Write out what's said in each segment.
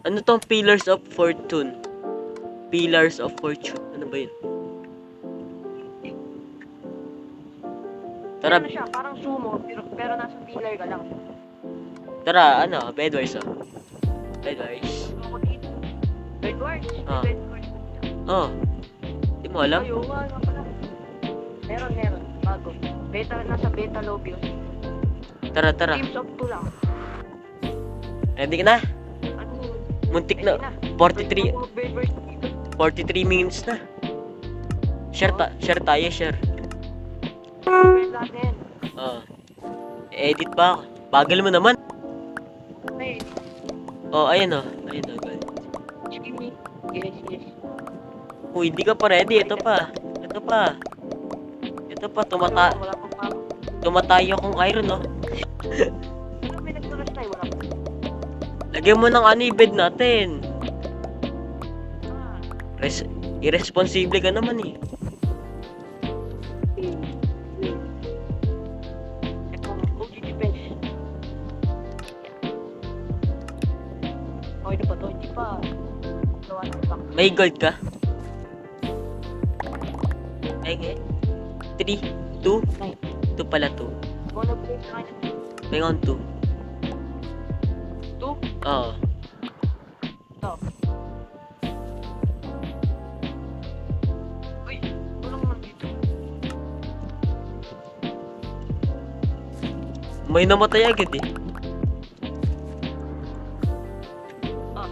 Ano tong Pillars of Fortune? Pillars of Fortune. Ano ba yun? Tara, Ano siya, parang sumo, pero nasa pillar ka lang. tara, ano, Bedwars oh. Bedwars. Ako dito. Bedwars. Ah. Bedwars. Oh. Di mo alam? Ayaw nga pala. Meron. Bago. Beta, nasa beta lobby yun. Tara, tara. Teams of 2 lang. Ready ka na? Ano yun? Muntik Ready na. na. 43 Bedwars dito. 43 minutes na. Share tayo, share. Bedwars natin. Oh. Edit ba ako? Bagal mo naman. Hey, Oh, ayun oh. Ayun oh, good. excuse me. Yes. Uy, hindi ka pa ready. Ito pa. Wala pang pa. Tumatayo akong iron, no? Ano, may nagtulas na wala pa. Lagyan mo ng ano yung bed natin. Ah, Irresponsible ka naman eh. Itong OG defense. Okay na ba to? Hindi pa. Gawa ng back. May gold ka? Okay. 3, 2, 2 pala 2. Wanna play kind of May on 2. 2? Oo. Ito. Uy, tulong naman dito. May namatay agad eh. Ah,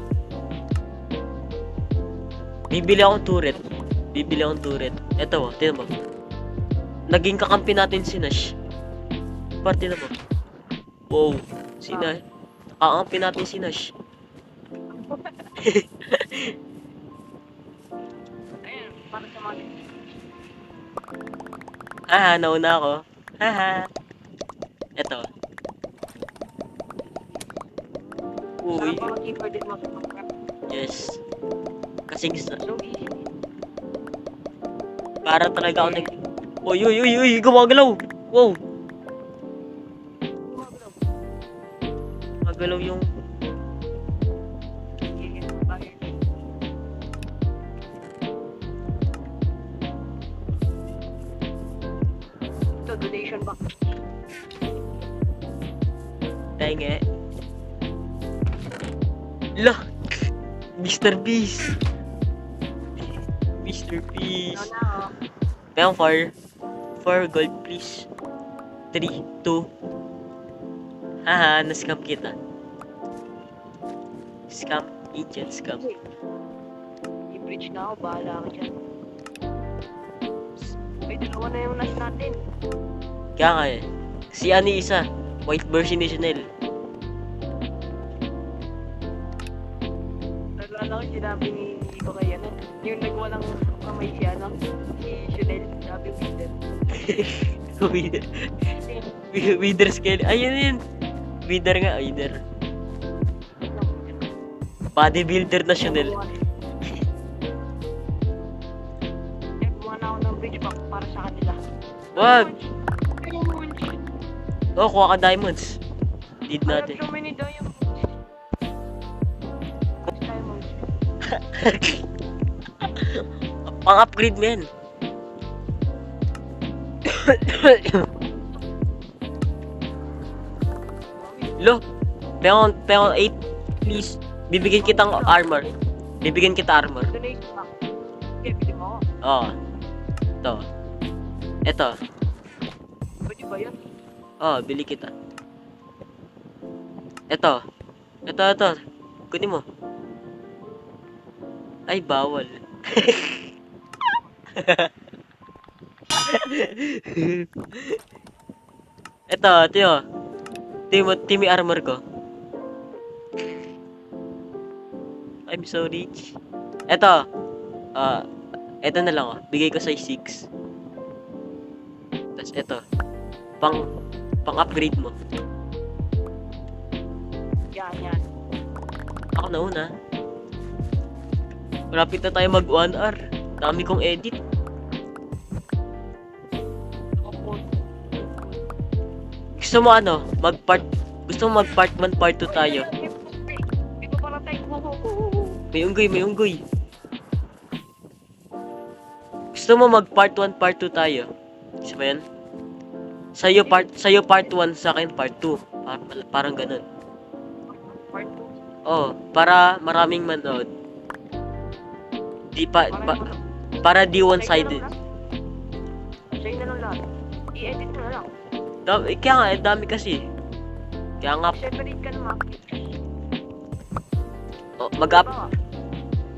Bibili akong turret. Eto mo, tinan mo. Naging kakampi natin si Nash. Parte na mo. Wow. Si Nash. Kakampi natin si Nash. ayun, para sa mga Haha, nauna ako. Haha. Eto. Uy. sarap mga keeper din mo sa mga Yes. Kasing so easy. para talaga ako nag... Uy, gumagalaw! Wow! Gumagalaw yung... Ito, donation box. Tenge. Lah! Mr. Beast! Mr. Beast! Ano na, oh. Kayang 4 gold please. 3, 2. Haha, na-scam kita. Scam, agent scam. I-bridge na ako, bahala ka dyan. May dalawa na yung last natin. Kaya nga eh. Si Ani isa, white version ni Chanel. Nalala ko sinabi ni Nico kay ano, yung nagwalang kamay si ano, si Chanel, sabi Wither. Wither scale. Ayun yun. Wither nga, Wither. Bodybuilder na Chanel. Gumawa na ako ng bridge pack para sa kanila. Wag! Diamonds! Oh, kuha ka diamonds. Need I have natin. so many diamonds. Diamonds. Pang-upgrade mo yan. Lo, peon 8, please. Bibigyan kitang armor. Donate pack. Okay, bili mo ako. Oo. Ito. Pwede ba yun? Bili kita. Ito. Kunin mo. Ay, bawal. Ito, tiyo. Timi armor ko. I'm so rich. Ito. Ito na lang oh. Bigay ko sa 6. Tapos ito. Pang-upgrade mo. Yan. Ako na una. Malapit na tayo mag 1 hour. Dami kong edit. Gusto mo ano? Gusto mo mag part 1, part 2 tayo? Hindi ko pala tayo kuko ko. May unggoy, may unggoy. Gusto mo mag part 1, part 2 tayo? Gusto mo yan? Sa'yo part 1, sa akin part 2. Parang ganun. Part Oh, para maraming manood. Di pa, 2. para di one-sided. Sa'yo na lang lahat. I-edit mo na lang. Kaya nga, dami kasi. Kaya nga, Separate ka naman. oh, Diba?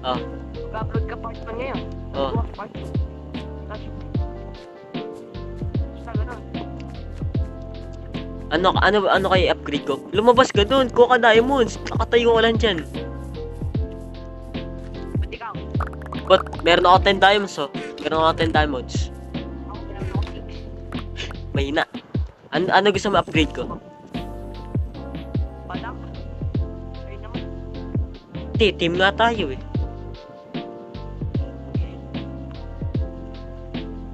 Oh, Mag-upload ka part 1 ngayon. oh. Bukas part 2. Tapos, basta ganun. Ano kayo upgrade ko? Lumabas ka dun, Coca Diamonds. Nakatayo ka lang dyan. Ba't ikaw? But, meron ako 10 diamonds, oh. Meron ako 10 diamonds. Ako kailangan ako 6. Mahina. Ano gusto mo upgrade ko? Balak. Ayun naman. Team nga tayo eh.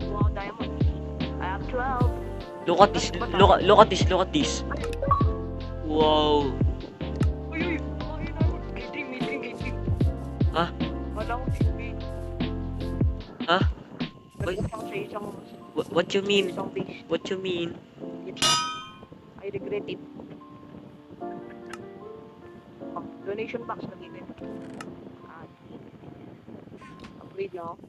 Kuha ako diamond. I have 12. Look at this, look at this. Wow. Uy, uy. Ayun na. Meeting. Ha? Wala akong TV. Ha? Wait. Nagpunta ako sa isang What you mean? base. What you mean? I regret it. Oh, donation box na given. Ah. Upgrade lang ako.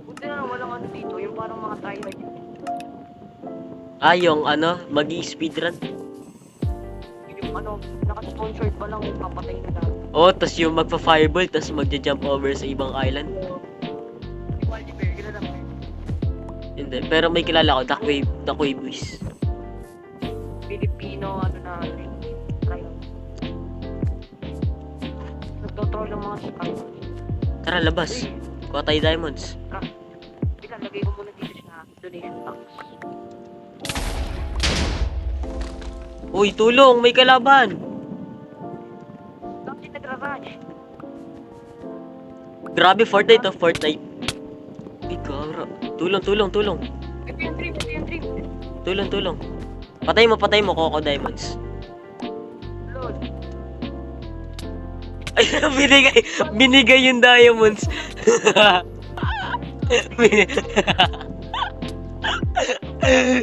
Buti na lang walang ano dito, yung parang mga tryhard. Yung magi-speedrun. Yung ano, naka-sponsored pa lang, papatay na lahat. Oh, tas yung magpa-fireball, tas magja-jump over sa ibang island. Si Waldi Bear, kilala mo yun? Hindi, pero may kilala ko, Duckway Boys. Filipino, ano na, tryhard. Nagtotroll ng mga scam. Tara, labas. Kuha tayo diamonds. Teka, lagay ko muna dito sa donation box. Uy, tulong! May kalaban! Bakit nagra-rush? Grabe, Fortnite. Uy, gara. Tulong. Ito yung dream. Tulong. Patay mo, Coco Diamonds. Lord. Ay, binigay yung diamonds.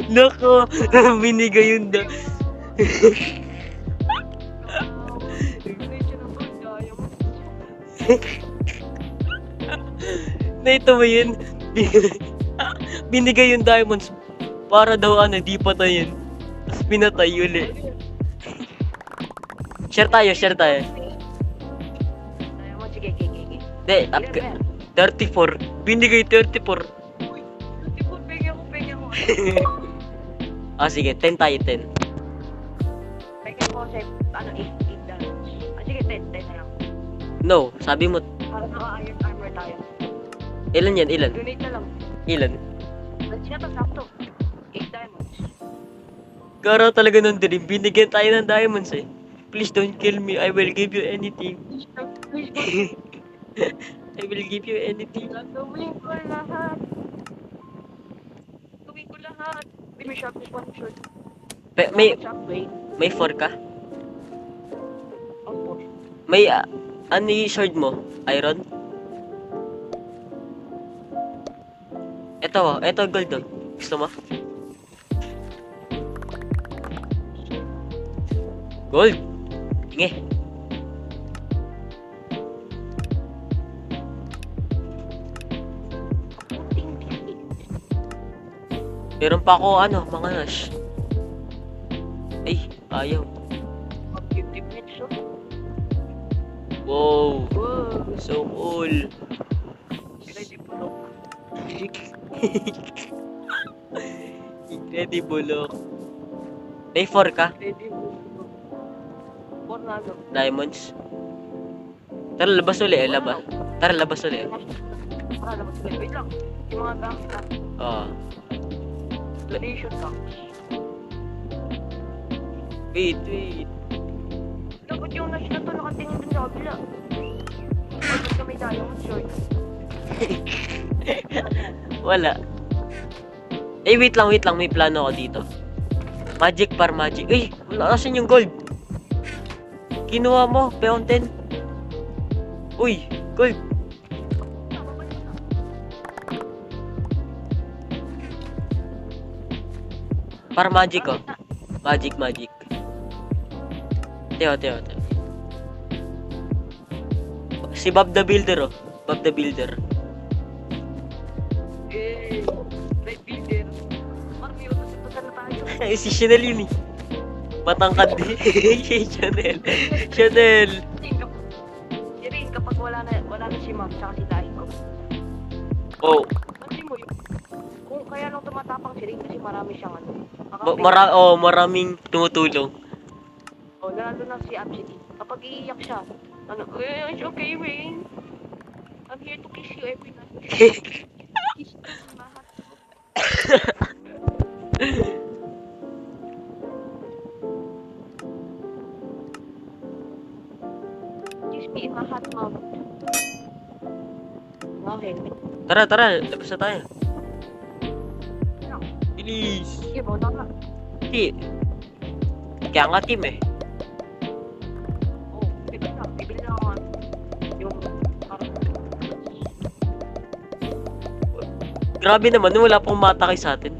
Nako, binigay yung Naito mo yun? Binigay yung diamonds para daw di patayin. Tapos pinatay ulit. Share tayo. Diamond, sige. Hindi, 34. Binigay 34. Uy, pengya ko. Sige, 10 tayo, 10. Pengya ko sa, 8 damage. Sige, 10 na lang. No, sabi mo, Para naka-iron armor tayo. ilan yan, ilan? Donate na lang. Ilan? Let's na to, sakto. 8 diamonds. Gara talaga ng dream, binigyan tayo ng diamonds eh. Please don't kill me, I will give you anything. Please, I will give you anything. gagawin ko lahat. May shotgun one shot. May 4 ka? Of course. May, ano yung sword mo? Iron? Ito gold oh. Gusto mo? Gold! Tingi! Meron pa ako mga nash. Ay, ayaw. 50 minutes, so. Wow, Wow. so cool. Incredible. Incredible. May 4 ka? Incredible. Pornado. Diamonds? Tara, labas uli. Tara, labas uli. Para labas ulit. Wait lang. Yung mga gamit na. Oo. Donation box. Wait. Dapat yung nash na to nakatingin dun sa kabila. Dapat ka may diamond short. Wala. Wait lang, may plano ako dito. Magic par magic. Uy, wala nasan yung gold? Kinuha mo, fountain. Uy, gold. Par magic oh. Magic. Teo. Si Bob the Builder oh. Bob the Builder. Eh, right builder. Parang may utos ito na tayo. Si Chanel yun eh. Matangkad din. Chanel. Si Rin, kapag wala na si Ma'am, tsaka si Daiko. Oh, Pansin mo yun. Kung kaya lang tumatapang si Rin kasi marami siyang ano. maraming tumutulong. Lalo na si Absidy. Kapag iiyak siya, ano, it's okay, Rin. I'm here to kiss you every night. Kiss you in my heart. Kiss me in my heart, Mom. Okay. Tara, labas na tayo. Bilis. Sige, bota ka. Hindi. Kaya nga team eh. Oh, bibili na ako ano. Yung parang Grabe naman, wala pong matakay sa atin.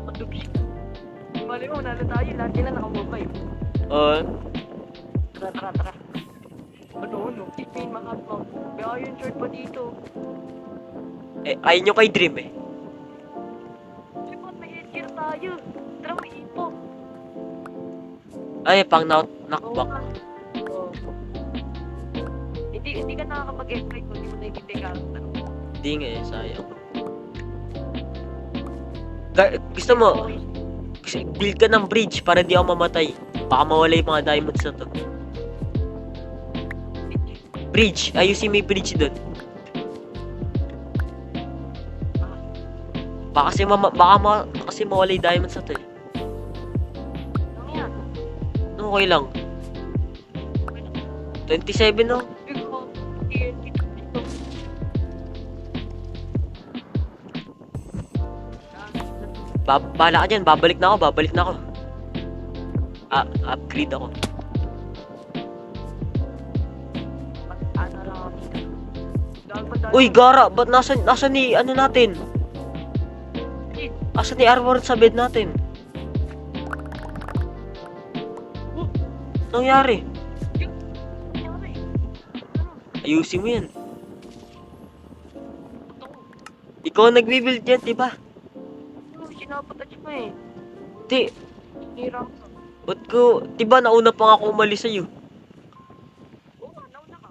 pagdugi. Mali mo, nalo tayo. Lahat sila nakamubay. Tara. Ano? Kiss me in my heart, Mom. Kaya yung short pa dito. Ayun nyo kay Dream eh. Kasi ba't may headgear tayo? Tara, may ipo. Ay, pang knockback. Oo. Hindi ka nakakapag-explain kung hindi mo naiintindihan yung character. Hindi nga eh, sayang. Gusto mo, build ka ng bridge para di ako mamatay. Baka mawala yung mga diamonds na to. Bridge, ayusin mo yung bridge doon. Baka kasi mawala yung diamonds na to eh. Ano yan? Okay lang. 27 no? Bahala ka dyan, babalik na ako. Upgrade ako. Ano lang ako dito. Uy, Gara, ba't nasan ni ano natin? Asan ni armor sa bed natin? Anong nangyari? Ayusin mo yan. Ikaw ang nagbibuild yan, diba? Sinapatouch mo eh. Di, Hirap. ba't ko, diba nauna pa nga ako umalis sa'yo? Oo, nauna ka.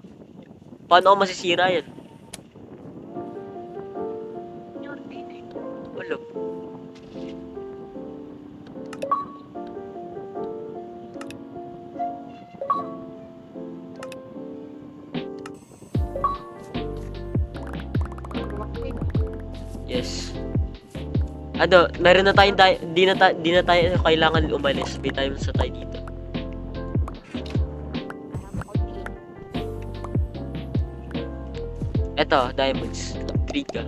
Paano ako masisira yan? Your feeling. Wala. Yes. Ano, meron na tayong di na tayo kailangan umalis. May time sa tayo dito. Eto, diamonds. Upgrade ka.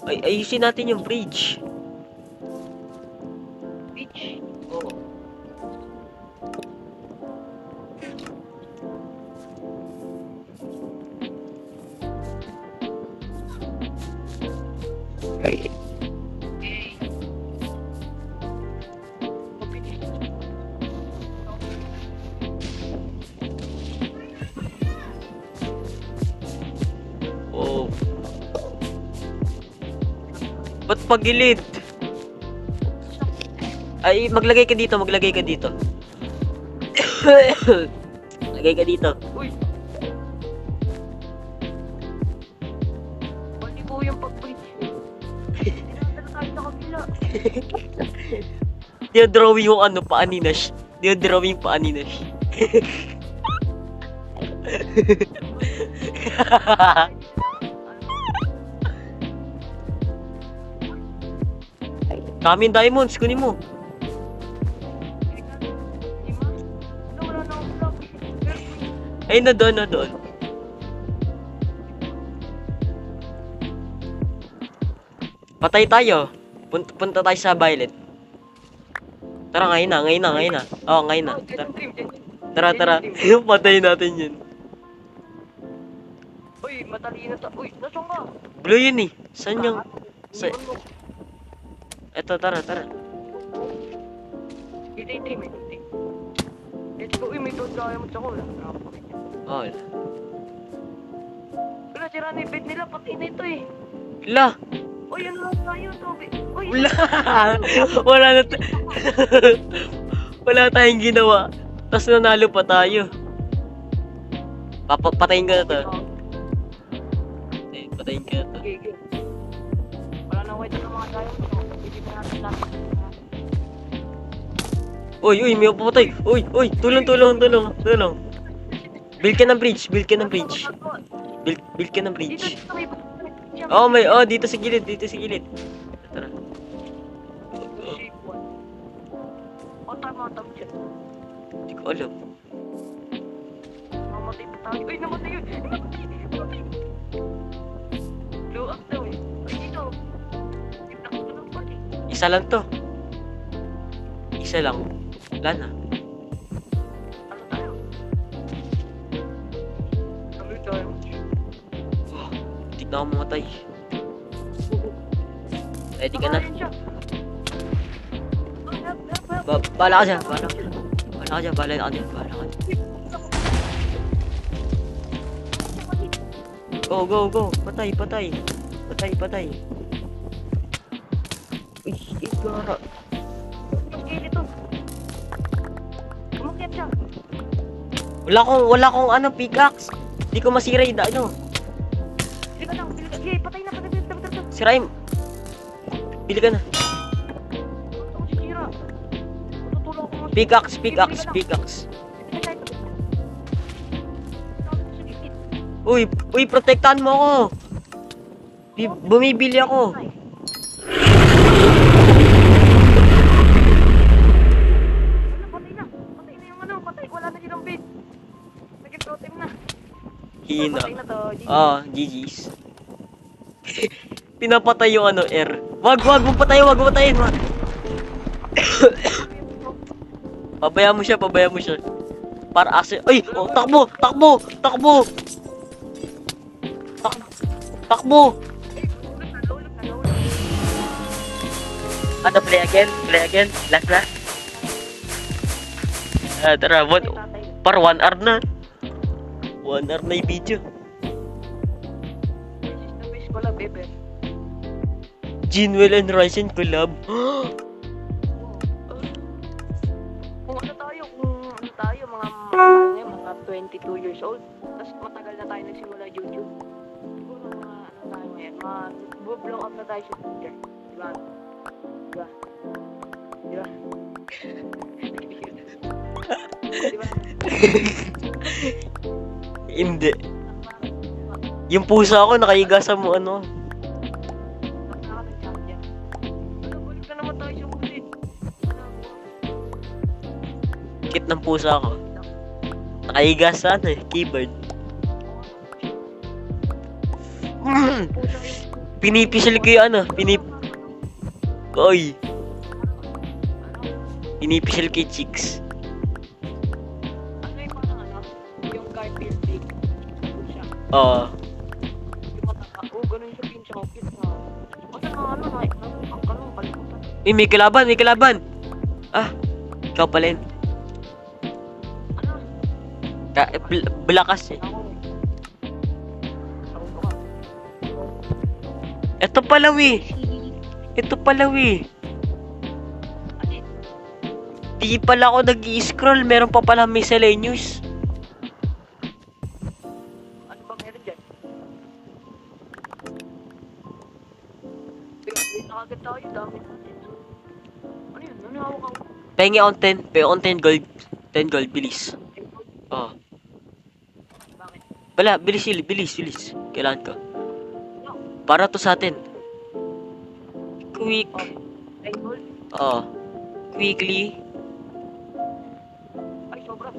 Ayusin natin yung bridge. Beach. Oo. Oh. Ba't pagilid? Ay, maglagay ka dito. Lagay ka dito. Uy! Bali po yung pag-bridge. Tinatala tayo sa kabila. Dinodrawing yung ano, paa ni Nash. Dinodrawing yung paa ni Nash. Kaming diamonds, kunin mo. Wala na akong block. Pero Ay, na doon, na doon. Patay tayo. Punta tayo sa violet. Tara, ngayon na, ngayon na, ngayon na. Oo, ngayon na. Oh, dead Tara, end team, dead end. tara. Tara. Patay natin yun. Uy, matalino to. Uy, nasaan ka? Blue yun eh. Saan yung... Sa... Iwan mo. Eto, tara, tara. Dead end team, dead end team. Let's go. Uy, may toad diamonds ako. Oh, Wala, sira na yung bed nila. Pati na ito eh. la. Uy, ano lang tayo, Toby? Uy, Wala. Wala na wala tayong ginawa. Tapos nanalo pa tayo. Patayin ka na to. Patayin ka na to. Okay, okay. Wala na white ng mga diamonds. Bibigyan natin lahat. Uy, may papatay. Uy, tulong. Build ka ng bridge, build ka ng bridge. Build ka ng Dito, bridge. dito may Oh, dito sa gilid, Tara. shape one. O, tama dyan. Hindi ko alam. Mamatay pa tayo. Uy, namatay yun. Namatay. Blow up daw eh. Uy, dito. Yung nakatulog pa eh. Isa lang to. Isa lang. Wala na. Ano tayo? Ano tayo? Oh, hindi na ako mamatay. Ready ka na? Ayun siya. Oh, help, help, help. Bala ka dyan. Bala ka dyan. Go. Patay. Uy, igara. Yung gilid to. Umakyat siya. Wala akong ano, pickaxe. Hindi ko masira yung ano. Bili ka lang. Yay, patay na. Sirain. Bili ka na. Ako si Shira. Tutulong ako mo. Pickaxe. Uy, protektahan mo ako. Bumibili ako. Patay na yung ano. Wala na silang bait. Naging totem na. Hina. Patay na to. GG's. Pinapatay yung ano, air. Wag mo patayin. Pabayaan mo siya. Para asin. Ay, takbo. Takbo. Ano, play again. Last. Tara, para 1 hour na. 1 hour na yung video. Jinwell and Ryzen collab. Kung ano tayo, mga 22 years old. Tapos matagal na tayo nagsimula YouTube. Siguro mga ano tayo ngayon, blow up na tayo sa Twitter. Diba? Diba? Hindi. Yung pusa ko nakahiga sa mo ano. Balik na naman tayo sa ulit. Kit ng pusa ko. Nakahiga sa ano eh, keyboard. Pinipisil ko yung ano, pinipisil ko yung chicks. Ano yung parang ano? Yung Garfield big. Siya. Oo. Yung mataka. Ganun siya pincha ko. Cute na. Kasi kalimutan. May kalaban. Ah, ikaw pala yun. Ano? Blakas eh. Ako. Ako ka. Ito pala wi. Ano? Di pala ako nag-i-scroll, meron pa pala miscellaneous. Ano ba meron dyan? Wait na agad tayo. Dami natin. Ano yun? Ano hawak ako? Pengi on 10 gold. 10 gold, bilis. Oh. Bakit? Wala, bilis. Kailangan ko. Para to sa atin. Quick. Gold? Oh. Quickly. Ay, sobra.